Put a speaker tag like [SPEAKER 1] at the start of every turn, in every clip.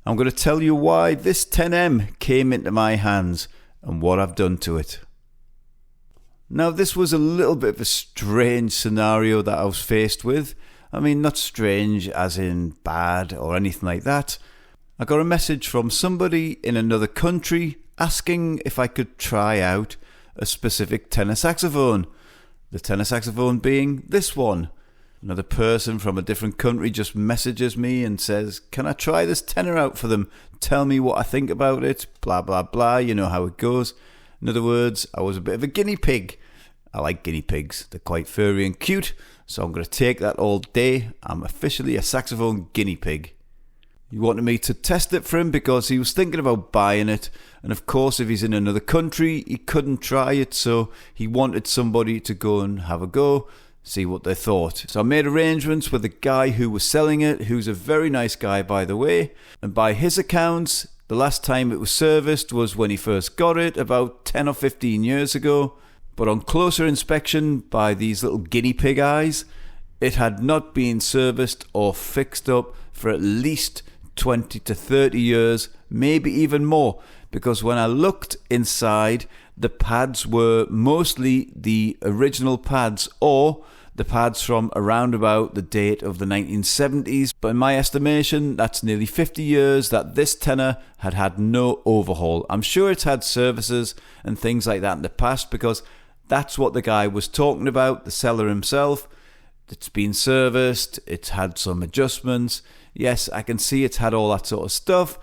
[SPEAKER 1] I'm going to tell you why this 10M came into my hands and what I've done to it. Now, this was a little bit of a strange scenario that I was faced with. I mean, not strange as in bad or anything like that. I got a message from somebody in another country asking if I could try out a specific tenor saxophone. The tenor saxophone being this one. Another person from a different country just messages me and says, can I try this tenor out for them? Tell me what I think about it, blah, blah, blah. You know how it goes. In other words, I was a bit of a guinea pig. I like guinea pigs. They're quite furry and cute, so I'm going to take that all day. I'm officially a saxophone guinea pig. He wanted me to test it for him because he was thinking about buying it. And of course, if he's in another country, he couldn't try it. So he wanted somebody to go and have a go, see what they thought. So I made arrangements with the guy who was selling it, who's a very nice guy, by the way. And by his accounts, the last time it was serviced was when he first got it, about 10 or 15 years ago. But on closer inspection by these little guinea pig eyes, it had not been serviced or fixed up for at least 20 to 30 years, maybe even more, because when I looked inside, the pads were mostly the original pads or the pads from around about the date of the 1970s. But in my estimation, that's nearly 50 years that this tenor had had no overhaul. I'm sure it's had services and things like that in the past, because that's what the guy was talking about, the seller himself. It's been serviced, it's had some adjustments. Yes, I can see it's had all that sort of stuff,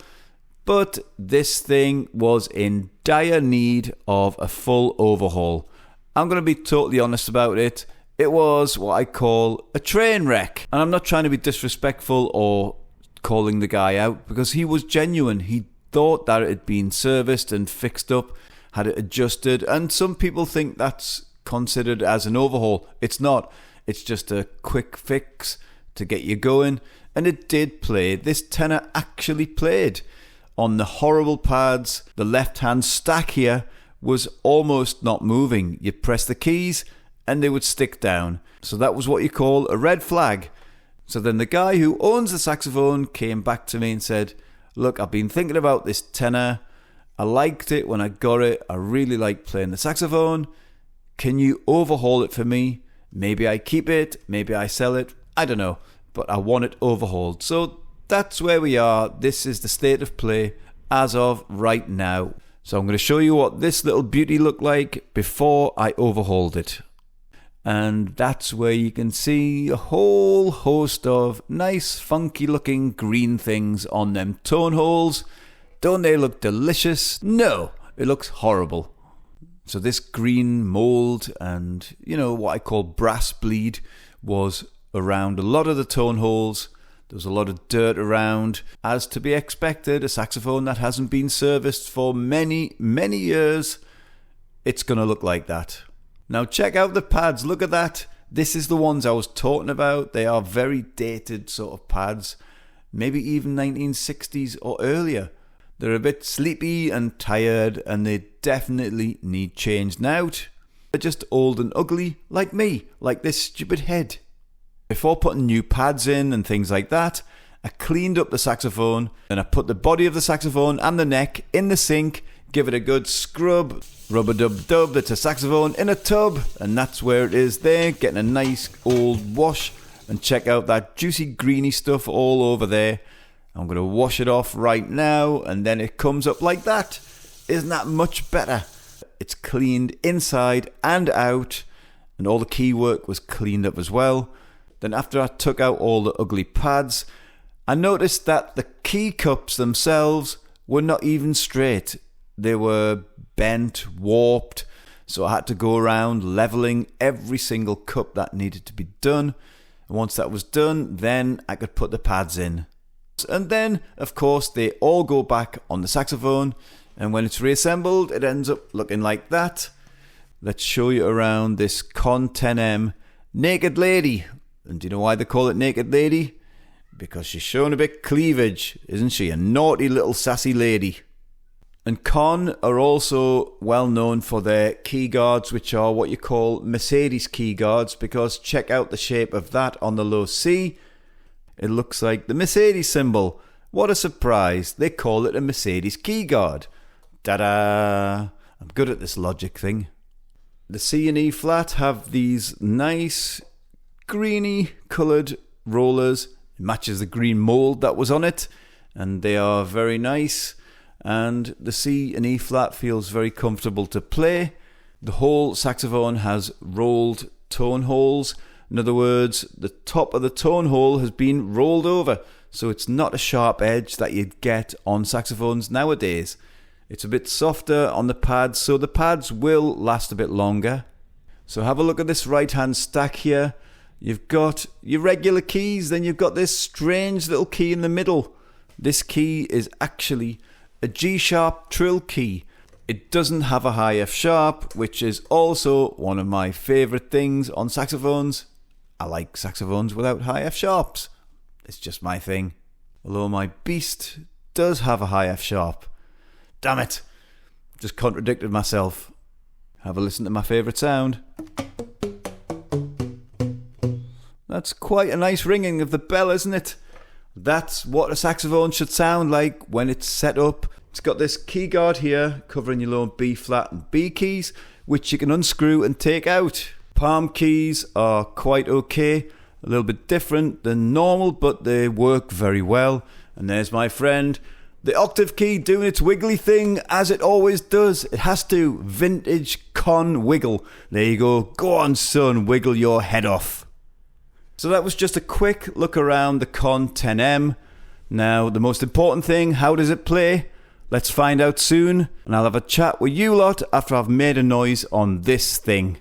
[SPEAKER 1] but this thing was in dire need of a full overhaul. I'm going to be totally honest about it. It was what I call a train wreck. And I'm not trying to be disrespectful or calling the guy out, because he was genuine. He thought that it had been serviced and fixed up, had it adjusted, and some people think that's considered as an overhaul. It's not. It's just a quick fix to get you going. And it did play. This tenor actually played. On the horrible pads, the left-hand stack here was almost not moving. You press the keys and they would stick down. So that was what you call a red flag. So then the guy who owns the saxophone came back to me and said, look, I've been thinking about this tenor. I liked it when I got it. I really like playing the saxophone. Can you overhaul it for me? Maybe I keep it, maybe I sell it. I don't know. But I want it overhauled. So that's where we are. This is the state of play as of right now. So I'm going to show you what this little beauty looked like before I overhauled it. And that's where you can see a whole host of nice funky looking green things on them tone holes. Don't they look delicious? No, it looks horrible. So this green mold and, you know, what I call brass bleed was around a lot of the tone holes. There was a lot of dirt around, as to be expected. A saxophone that hasn't been serviced for many, many years, it's going to look like that. Now check out the pads, look at that. This is the ones I was talking about. They are very dated sort of pads, maybe even 1960s or earlier. They're a bit sleepy and tired, and they definitely need changed out. They're just old and ugly, like me, like this stupid head. Before putting new pads in and things like that, I cleaned up the saxophone and I put the body of the saxophone and the neck in the sink, give it a good scrub, rub-a-dub-dub, that's a saxophone in a tub, and that's where it is there, getting a nice old wash. And check out that juicy greeny stuff all over there. I'm going to wash it off right now, and then it comes up like that. Isn't that much better? It's cleaned inside and out, and all the key work was cleaned up as well. Then after I took out all the ugly pads, I noticed that the key cups themselves were not even straight. They were bent, warped, so I had to go around leveling every single cup that needed to be done. And once that was done, then I could put the pads in. And then, of course, they all go back on the saxophone, and when it's reassembled, it ends up looking like that. Let's show you around this Conn 10M Naked Lady. And do you know why they call it Naked Lady? Because she's showing a bit cleavage, isn't she? A naughty little sassy lady. And Conn are also well known for their key guards, which are what you call Mercedes key guards, because check out the shape of that on the low C. It looks like the Mercedes symbol. What a surprise, they call it a Mercedes keyguard. Ta-da! I'm good at this logic thing. The C and E flat have these nice greeny coloured rollers. It matches the green mould that was on it, and they are very nice. And the C and E flat feels very comfortable to play. The whole saxophone has rolled tone holes. In other words, the top of the tone hole has been rolled over, so it's not a sharp edge that you'd get on saxophones nowadays. It's a bit softer on the pads, so the pads will last a bit longer. So have a look at this right hand stack here. You've got your regular keys, then you've got this strange little key in the middle. This key is actually a G sharp trill key. It doesn't have a high F sharp, which is also one of my favourite things on saxophones. I like saxophones without high F sharps. It's just my thing. Although my Beast does have a high F sharp. Damn it! Just contradicted myself. Have a listen to my favourite sound. That's quite a nice ringing of the bell, isn't it? That's what a saxophone should sound like when it's set up. It's got this key guard here covering your low and B flat and B keys, which you can unscrew and take out. Palm keys are quite okay, a little bit different than normal, but they work very well. And there's my friend, the octave key doing its wiggly thing as it always does. It has to. Vintage Conn wiggle. There you go. Go on, son, wiggle your head off. So that was just a quick look around the Conn 10M. Now, the most important thing, how does it play? Let's find out soon, and I'll have a chat with you lot after I've made a noise on this thing.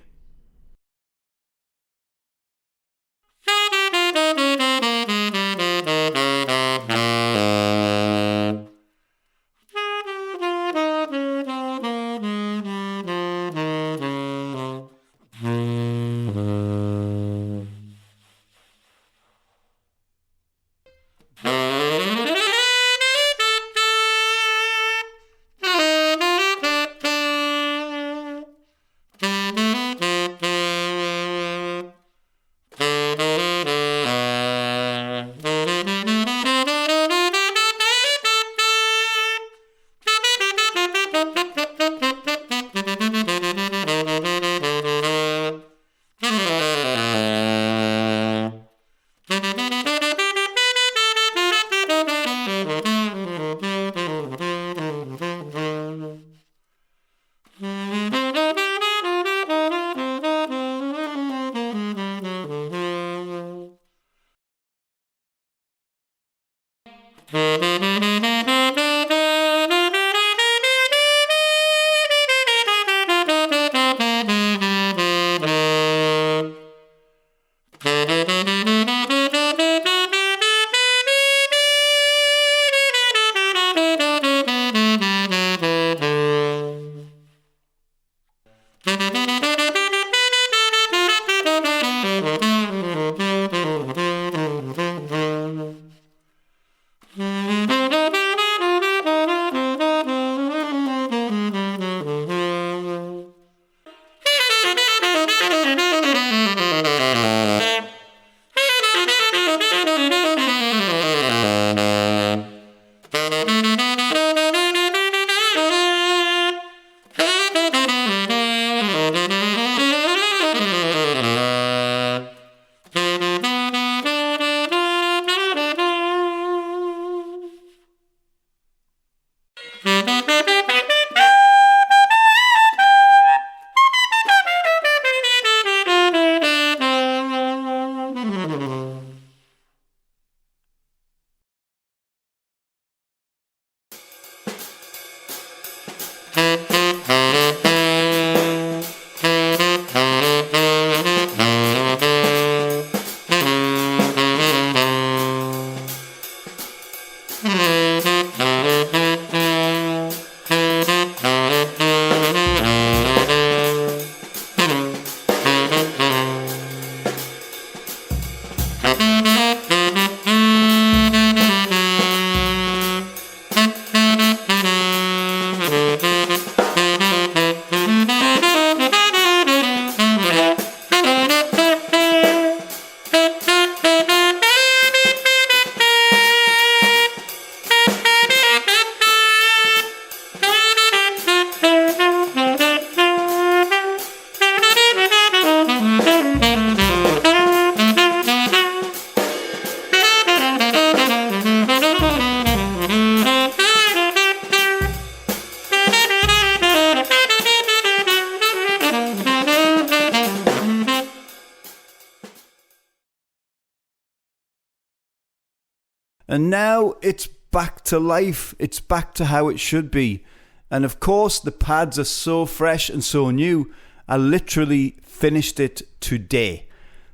[SPEAKER 1] And now it's back to life. It's back to how it should be. And of course, the pads are so fresh and so new. I literally finished it today.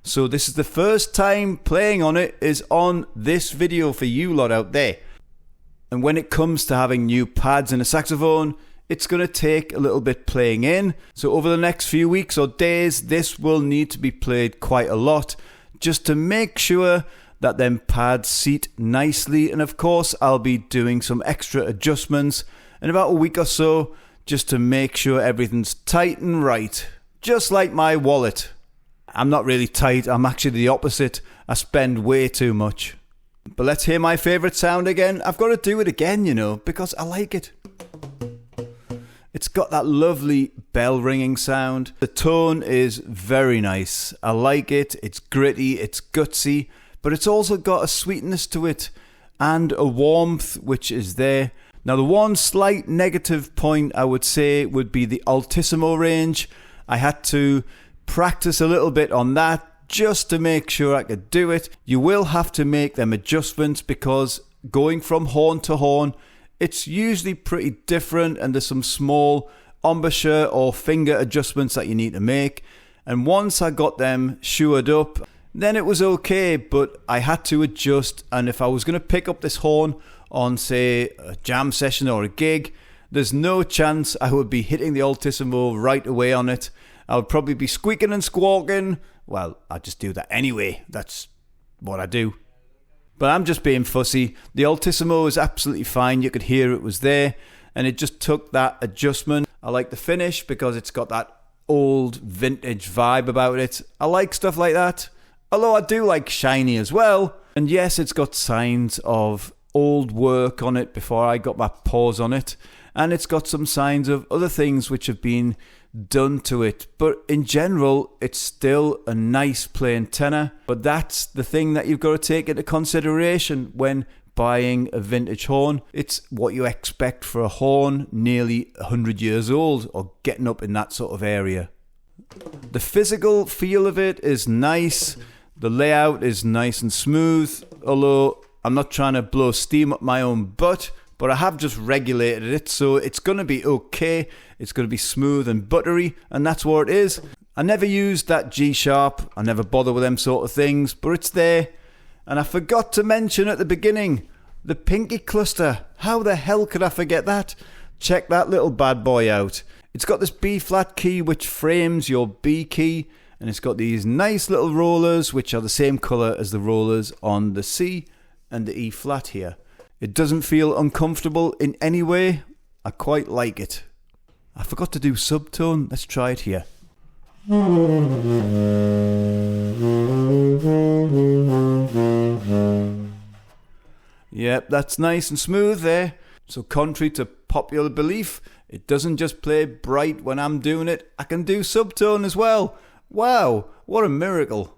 [SPEAKER 1] So this is the first time playing on it is on this video for you lot out there. And when it comes to having new pads in a saxophone, it's going to take a little bit playing in. So over the next few weeks or days, this will need to be played quite a lot just to make sure that them pads seat nicely. And of course, I'll be doing some extra adjustments in about a week or so just to make sure everything's tight and right. Just like my wallet. I'm not really tight, I'm actually the opposite. I spend way too much. But let's hear my favourite sound again. I've got to do it again, you know, because I like it. It's got that lovely bell ringing sound. The tone is very nice. I like it. It's gritty, it's gutsy, but it's also got a sweetness to it and a warmth which is there. Now the one slight negative point I would say would be the altissimo range. I had to practice a little bit on that just to make sure I could do it. You will have to make them adjustments because going from horn to horn, it's usually pretty different and there's some small embouchure or finger adjustments that you need to make. And once I got them shored up, then it was okay, but I had to adjust. And if I was going to pick up this horn on, say, a jam session or a gig, there's no chance I would be hitting the altissimo right away on it. I would probably be squeaking and squawking. Well, I just do that anyway. That's what I do. But I'm just being fussy. The altissimo is absolutely fine. You could hear it was there. And it just took that adjustment. I like the finish because it's got that old vintage vibe about it. I like stuff like that. Although I do like shiny as well. And yes, it's got signs of old work on it before I got my paws on it. And it's got some signs of other things which have been done to it. But in general, it's still a nice plain tenor. But that's the thing that you've got to take into consideration when buying a vintage horn. It's what you expect for a horn nearly 100 years old or getting up in that sort of area. The physical feel of it is nice. The layout is nice and smooth. Although I'm not trying to blow steam up my own butt, but I have just regulated it, so it's going to be okay. It's going to be smooth and buttery, and that's what it is. I never used that G sharp. I never bother with them sort of things, but it's there. And I forgot to mention at the beginning, the pinky cluster. How the hell could I forget that? Check that little bad boy out. It's got this B flat key which frames your B key, and it's got these nice little rollers which are the same colour as the rollers on the C and the E flat here. It doesn't feel uncomfortable in any way. I quite like it. I forgot to do subtone. Let's try it here. Yep, that's nice and smooth there. So contrary to popular belief, it doesn't just play bright when I'm doing it. I can do subtone as well. Wow, what a miracle.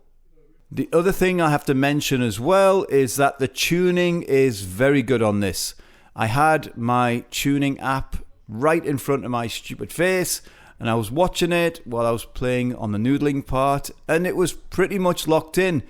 [SPEAKER 1] The other thing I have to mention as well is that the tuning is very good on this. I had my tuning app right in front of my stupid face and I was watching it while I was playing on the noodling part and it was pretty much locked in.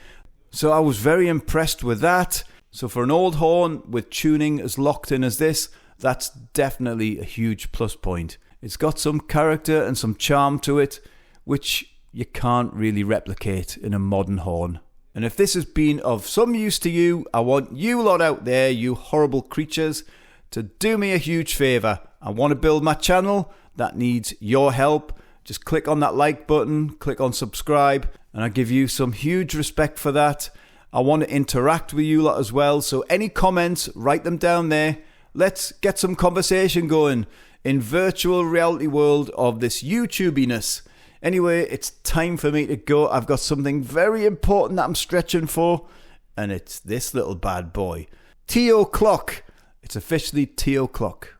[SPEAKER 1] So I was very impressed with that. So for an old horn with tuning as locked in as this, that's definitely a huge plus point. It's got some character and some charm to it, which you can't really replicate in a modern horn. And if this has been of some use to you, I want you lot out there, you horrible creatures, to do me a huge favour. I want to build my channel. That needs your help. Just click on that like button, click on subscribe, and I give you some huge respect for that. I want to interact with you lot as well, so any comments, write them down there. Let's get some conversation going in virtual reality world of this YouTubiness. Anyway, it's time for me to go. I've got something very important that I'm stretching for, and it's this little bad boy. T.O. Clock. It's officially T.O. Clock.